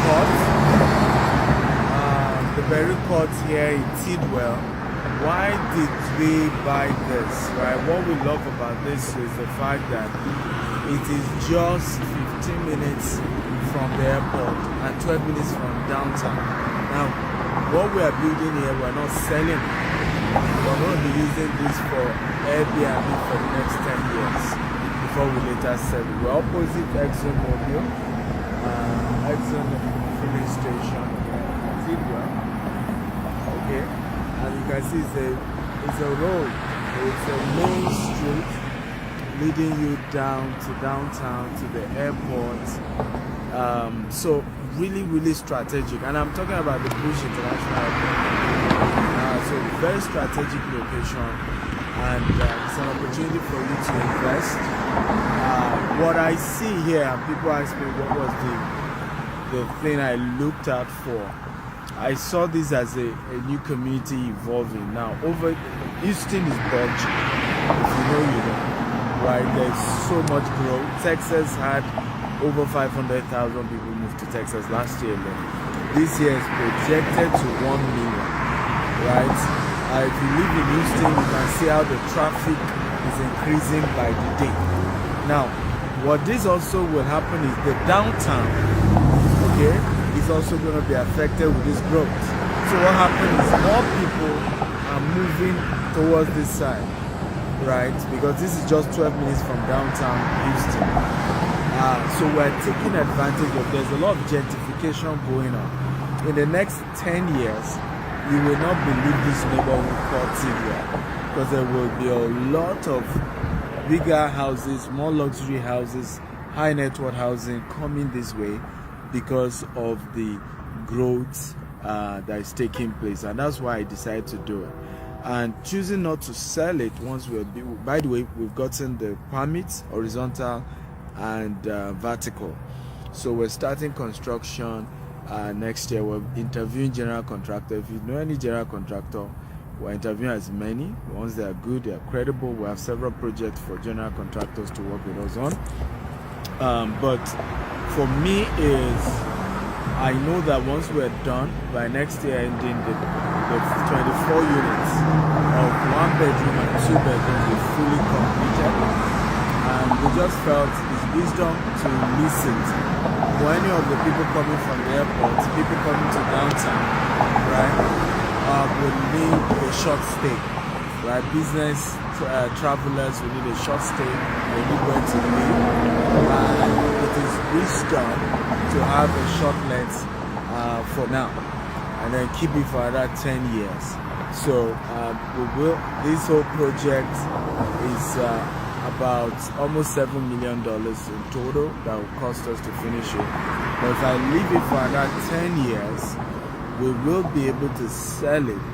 Court. The Beryl Court here in Tidwell. Why did we buy this, right? What we love about this is the fact that it is just 15 minutes from the airport and 12 minutes from downtown. Now, what we are building here, we're not selling. We're going to be using this for Airbnb for the next 10 years before we later sell it. We're opposite Exxon Mobil, Exxon filling station, Tidwell. Okay, and you can see it's a road. It's a main street leading you down to downtown to the airport. So really strategic, and I'm talking about the Bush International Airport. So very strategic location, and it's an opportunity for you to invest. What I see here, and people ask me what was the thing I looked out for. I saw this as a new community evolving. Now, Houston is budging. If you know, you know. Right, there's so much growth. Texas had over 500,000 people move to Texas last year alone. This year is projected to 1 million, right? If you live in Houston, you can see how the traffic is increasing by the day. Now, what this also will happen is the downtown, okay, is also going to be affected with this growth. So what happens is more people are moving towards this side. Right, because this is just 12 minutes from downtown Houston. So we're taking advantage of. There's a lot of gentrification going on. In the next 10 years, you will not believe this neighborhood called Tidwell, because there will be a lot of bigger houses, more luxury houses, high net worth housing coming this way because of the growth that is taking place, and that's why I decided to do it. And choosing not to sell it once by the way, we've gotten the permits, horizontal and vertical. So we're starting construction next year. We're interviewing general contractor. If you know any general contractor, we're interviewing as many. Once they are good, they are credible. We have several projects for general contractors to work with us on. But for me I know that once we're done by next year, ending the 24 units of 1 bedroom and 2 bedrooms will fully completed, and we just felt it's wisdom to listen for any of the people coming from the airport, people coming to downtown, right? Will need a short stay, right? Business travelers will need a short stay, they need where to live, and it is wisdom to have a short length for now, and then keep it for another 10 years. So this whole project is about almost $7 million in total that will cost us to finish it. But if I leave it for another 10 years, we will be able to sell it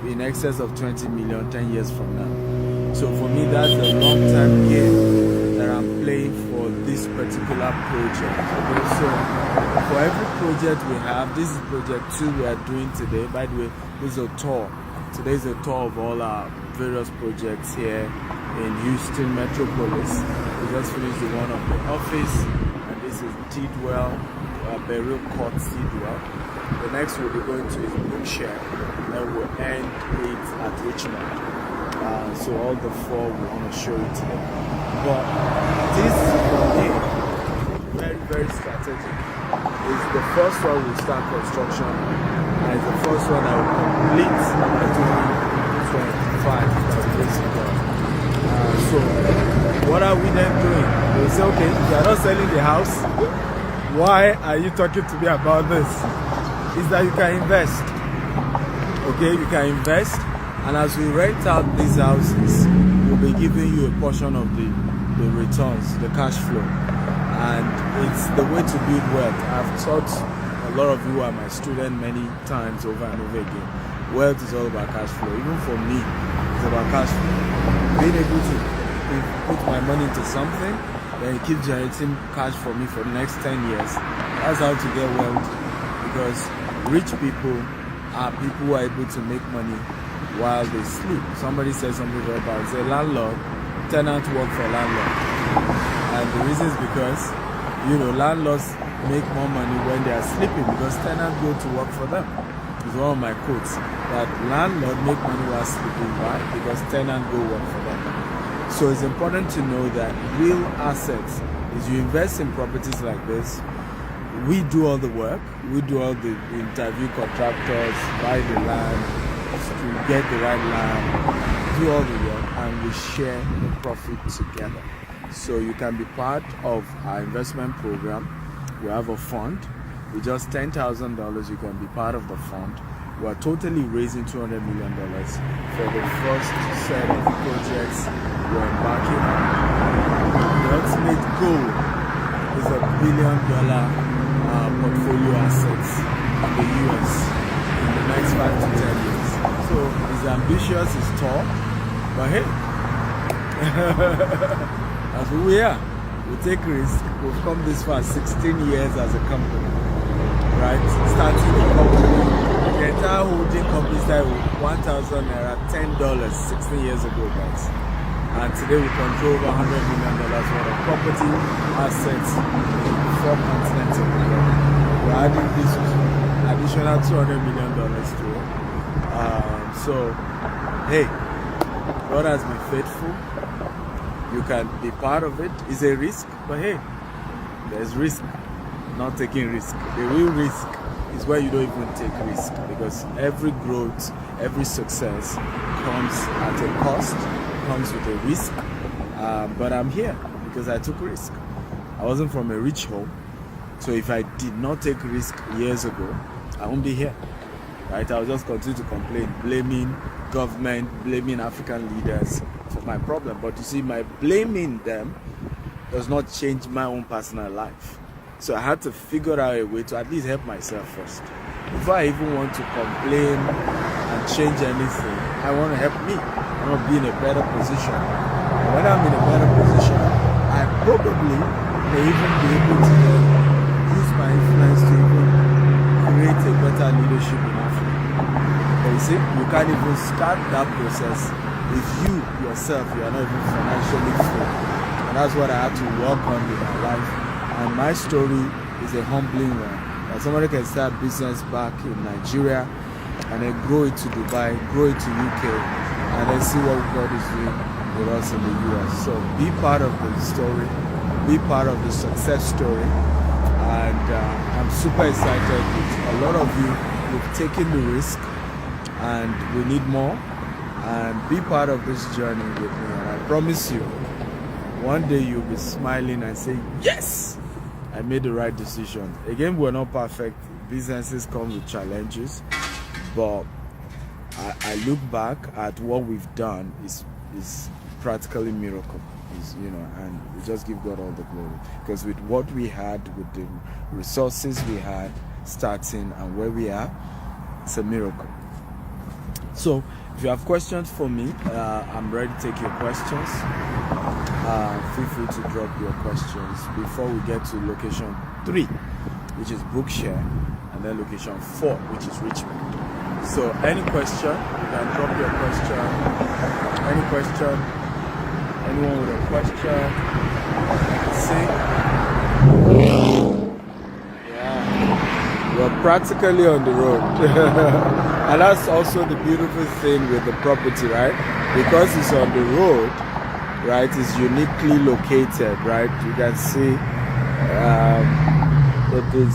in excess of 20 million 10 years from now. So for me, that's a long-term game that I'm playing for this particular project. Okay, so for every project we have, this is project 2 we are doing today. By the way, this is a tour. Today is a tour of all our various projects here in Houston Metropolis. We just finished the one of the office, and this is Tidwell, Beryl Court Tidwell. The next we'll be going to is Bookshare, and we'll end it at Richmond. So all the 4 we want to show you today. But this for me, very strategic. It's the first one we start construction, and it's the first one that will complete by 2025 basically. So what are we then doing? We'll say, okay, if you are not selling the house, why are you talking to me about this? Is that you can invest. Okay, you can invest, and as we rent out these houses, we'll be giving you a portion of the returns, the cash flow. And it's the way to build wealth. I've taught a lot of you who are my students many times over and over again. Wealth is all about cash flow. Even for me, it's about cash flow. Being able to put my money into something, then it keeps generating cash for me for the next 10 years. That's how to get wealth. Because rich people are people who are able to make money while they sleep. Somebody said something very bad. It's a landlord, tenant work for landlord. And the reason is because, landlords make more money when they are sleeping because tenants go to work for them. It's one of my quotes, that landlord make money while sleeping. Why? Because tenants go work for them. So it's important to know that real assets is you invest in properties like this. We do all the work. We do all the interview contractors, buy the land, get the right land, do all the work, and we share the profit together. So you can be part of our investment program. We have a fund. With just $10,000, you can be part of the fund. We are totally raising $200 million for the first set of projects we're embarking on. The ultimate goal is $1 billion portfolio assets in the US in the next 5 to 10 years. So it's ambitious, it's tall, but hey, that's who we are. We take risks. We've come this far, 16 years as a company, right? Starting a company, the entire holding company started with 1,000 naira, $10, 16 years ago, guys. And today we control over $100 million worth of property assets in 4 continents of the world. We're adding this additional $200 million to it. So, hey, God has been faithful. You can be part of it. It's a risk, but hey, there's risk, not taking risk. The real risk is where you don't even take risk, because every growth, every success comes at a cost, comes with a risk. But I'm here because I took risk. I wasn't from a rich home, so if I did not take risk years ago, I won't be here, right? I'll just continue to complain, blaming government, blaming African leaders for my problem. But you see, my blaming them does not change my own personal life. So I had to figure out a way to at least help myself first. Before I even want to complain and change anything, I want to help me. I want to be in a better position. And when I'm in a better position, I probably may even be able to use my influence to even create a better leadership in Africa. But you see, you can't even start that process if you yourself, you are not even financially free. And that's what I had to work on in my life. And my story is a humbling one. That somebody can start business back in Nigeria and then grow it to Dubai, grow it to UK, and then see what God is doing with us in the US. So be part of the story, be part of the success story. And I'm super excited with a lot of you who've taken the risk, and we need more. And be part of this journey with me. And I promise you, one day you'll be smiling and say, yes, I made the right decision. Again, we're not perfect. Businesses come with challenges, but I look back at what we've done is practically miracle. And we just give God all the glory. Because with what we had, with the resources we had starting and where we are, it's a miracle. So if you have questions for me, I'm ready to take your questions. Feel free to drop your questions before we get to location 3, which is Bookshare, and then location 4, which is Richmond. So any question, you can drop your question. Any question, anyone with a question, yeah, we're practically on the road. And that's also the beautiful thing with the property, right? Because it's on the road, right? It's uniquely located, right? You can see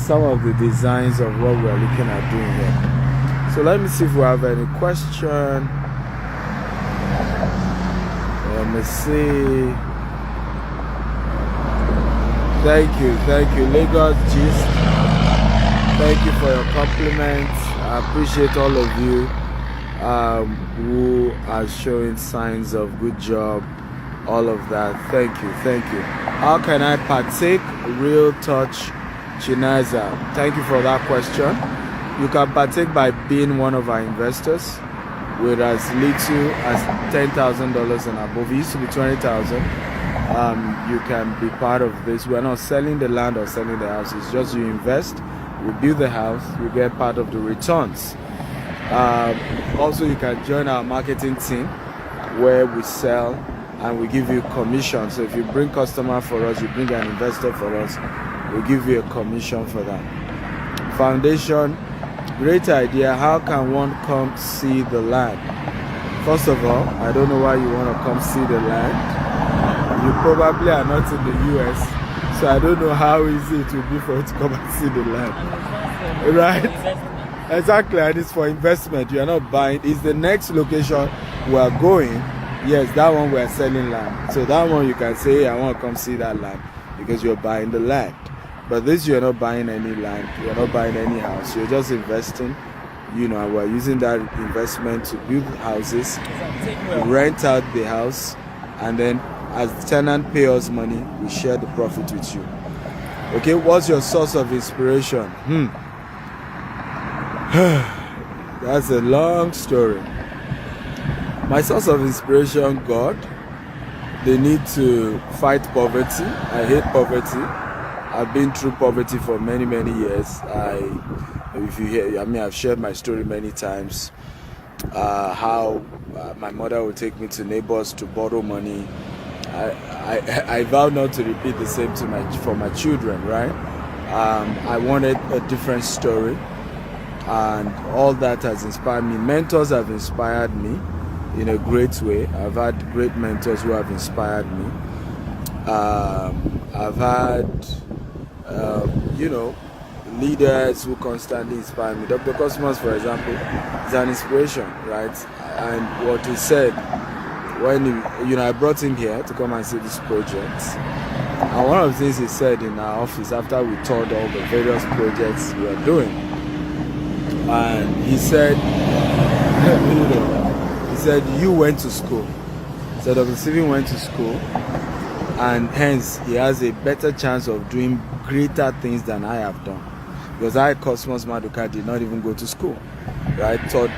some of the designs of what we're looking at doing here. So let me see if we have any question. Let me see. Thank you, Lagos Gist. Thank you for your compliments. I appreciate all of you who are showing signs of good job, all of that. Thank you. How can I partake? Real Touch Chinaza. Thank you for that question. You can partake by being one of our investors with as little as $10,000 and above. It used to be $20,000. You can be part of this. We're not selling the land or selling the house. It's just you invest, we build the house, you get part of the returns. Also, you can join our marketing team where we sell and we give you commission. So if you bring customer for us, you bring an investor for us, we'll give you a commission for that. Foundation, great idea. How can one come see the land? First of all, I don't know why you want to come see the land. You probably are not in the US, so I don't know how easy it will be for you to come and see the land. Right? Exactly, and it's for investment. You are not buying. It's the next location we are going. Yes, that one we are selling land. So that one you can say, hey, I want to come see that land because you're buying the land. But this, you're not buying any land. You're not buying any house. You're just investing. You know, we're using that investment to build houses, rent out the house, and then as the tenant pay us money, we share the profit with you. Okay, what's your source of inspiration? That's a long story. My source of inspiration, God. They need to fight poverty. I hate poverty. I've been through poverty for many years. If you hear, I mean, I've shared my story many times. How my mother would take me to neighbors to borrow money. I vow not to repeat the same for my children, right? I wanted a different story, and all that has inspired me. Mentors have inspired me in a great way. I've had great mentors who have inspired me. I've had, leaders who constantly inspire me. Dr. Cosmos, for example, is an inspiration, right? And what he said when I brought him here to come and see this project. And one of the things he said in our office after we toured all the various projects we were doing, and he said, you went to school. He said, Dr. Stephen went to school, and hence he has a better chance of doing greater things than I have done. Because I, Cosmos Maduka, did not even go to school, right? Taught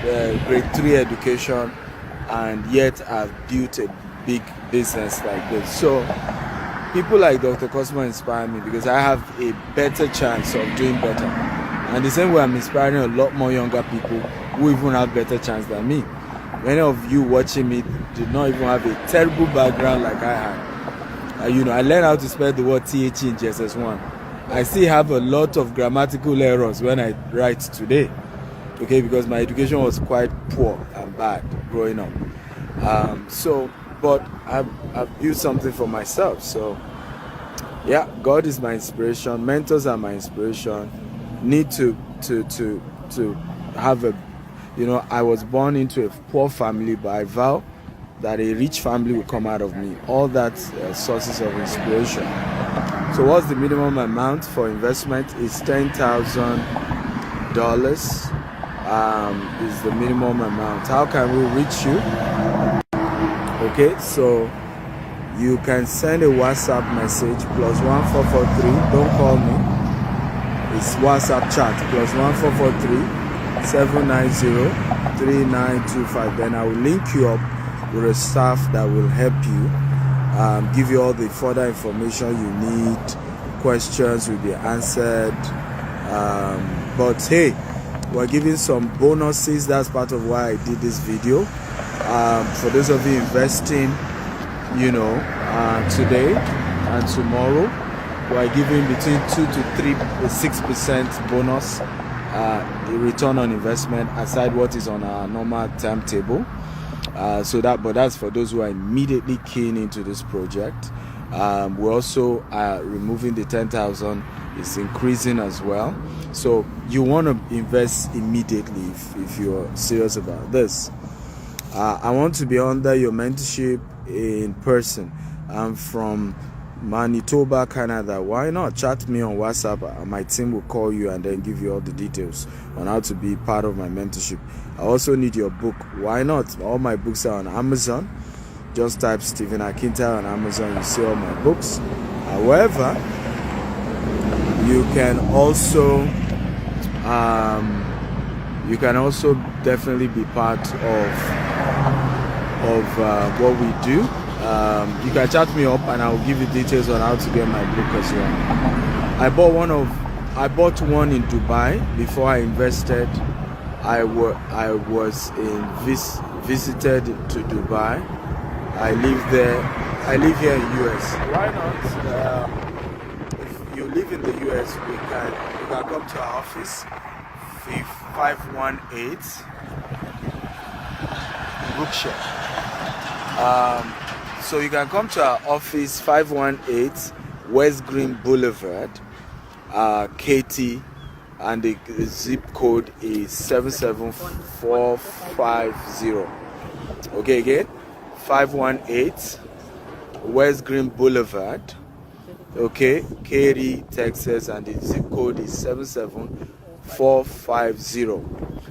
grade 3 education, and yet I've built a big business like this. So people like Dr. Cosmo inspire me because I have a better chance of doing better. And the same way I'm inspiring a lot more younger people who even have better chance than me. Many of you watching me did not even have a terrible background like I had. I learned how to spell the word TH in JSS1. I still have a lot of grammatical errors when I write today. Okay, because my education was quite poor and bad growing up. But I've built something for myself. So, yeah, God is my inspiration. Mentors are my inspiration. Need to have I was born into a poor family, but I vow that a rich family will come out of me. All that sources of inspiration. So what's the minimum amount for investment? Is $10,000 is the minimum amount. How can we reach you? Okay, so you can send a WhatsApp message +1443. Don't call me. It's WhatsApp chat +1443-790-3925. Then I will link you up with a staff that will help you, give you all the further information you need. Questions will be answered. But hey, we're giving some bonuses. That's part of why I did this video. For those of you investing, today and tomorrow, we're giving between 2 to 6% bonus return on investment aside what is on our normal timetable. But that's for those who are immediately keen into this project. We also are removing the 10,000. It's increasing as well. So you want to invest immediately if you're serious about this. I want to be under your mentorship in person. I'm from Manitoba, Canada. Why not chat me on WhatsApp? My team will call you and then give you all the details on how to be part of my mentorship. I also need your book. Why not? All my books are on Amazon. Just type Stephen Akinta on Amazon. You see all my books. However, you can also definitely be part of what we do. You can chat me up and I'll give you details on how to get my book as well. I bought one in Dubai before I invested. I visited to Dubai. I live there. I live here in US. Why not? If you live in the the US, you can come to our office, 518 Brookshire. So you can come to our office, 518 West Green Boulevard, KT, and the zip code is 77450. Okay, again, 518 West Green Boulevard, okay, Katy, Texas, and the zip code is 77450.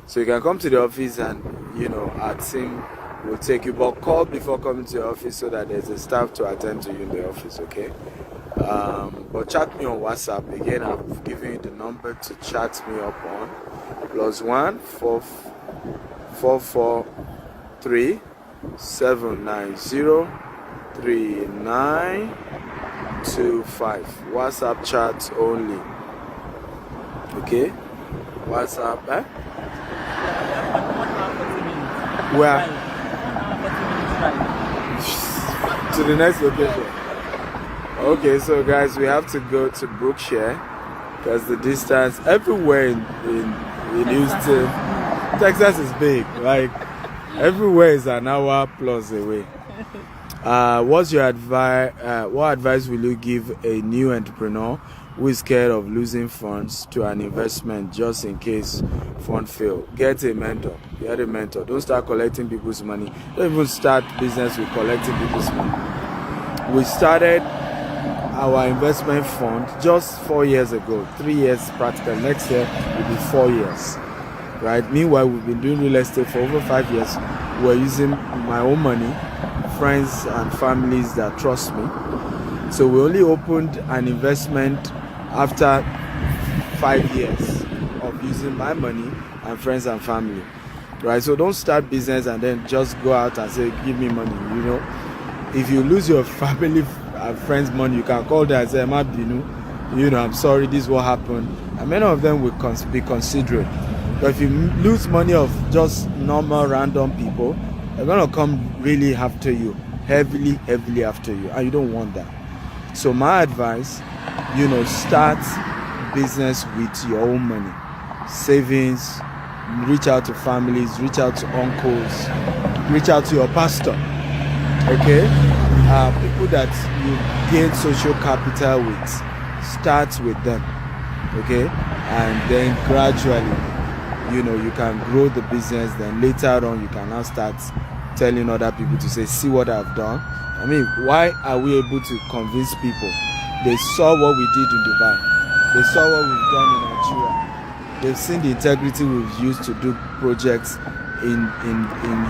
So you can come to the office and, our team will take you, but call before coming to the office so that there's a staff to attend to you in the office, okay? But chat me on WhatsApp. Again, I've given you the number to chat me up on, +1 443 790 3925. WhatsApp chat only. Okay? WhatsApp, Where? To the next location. Okay, so guys, we have to go to Brookshire because the distance everywhere in Houston, Texas is big. Like everywhere is an hour plus away. What's your advice? What advice will you give a new entrepreneur who is scared of losing funds to an investment just in case fund fail? Get a mentor. Get a mentor. Don't start collecting people's money. Don't even start business with collecting people's money. We started our investment fund just 4 years ago. 3 years practical. Next year will be 4 years. Right? Meanwhile, we've been doing real estate for over 5 years. We're using my own money, friends and families that trust me. So we only opened an investment after 5 years of using my money and friends and family. Right? So don't start business and then just go out and say, give me money. If you lose your family and friends' money, you can call them and say, I'm sorry, this is what happened. And many of them will be considerate. But if you lose money of just normal random people, they're going to come really after you, heavily after you, and you don't want that. So my advice, start business with your own money, savings, reach out to families, reach out to uncles, reach out to your pastor, okay? People that you gain social capital with, start with them, okay? And then gradually, you can grow the business. Then later on, you can now start telling other people to say, see what I've done. I mean, why are we able to convince people? They saw what we did in Dubai. They saw what we've done in Nigeria. They've seen the integrity we've used to do projects in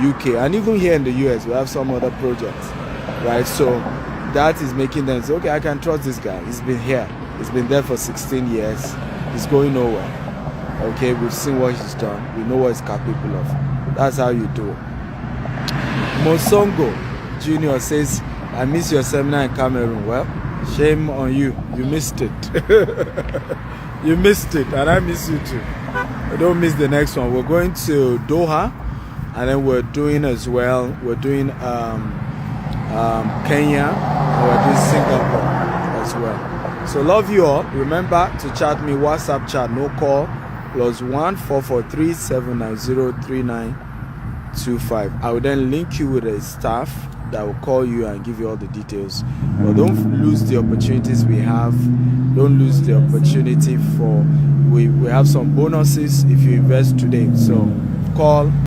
UK. And even here in the US, we have some other projects, right? So that is making them say, okay, I can trust this guy. He's been here. He's been there for 16 years. He's going nowhere. Okay, we've seen what he's done. We know what he's capable of. That's how you do it. Mosongo Junior says, I miss your seminar in Cameroon. Well, shame on you. You missed it. You missed it, and I miss you too. Don't miss the next one. We're going to Doha, and then we're doing as well. We're doing Kenya, and we're doing Singapore as well. So love you all. Remember to chat me, WhatsApp chat, no call. +1 443 790 3925. I will then link you with a staff that will call you and give you all the details. But don't lose the opportunities we have. Don't lose the opportunity for we have some bonuses if you invest today. So call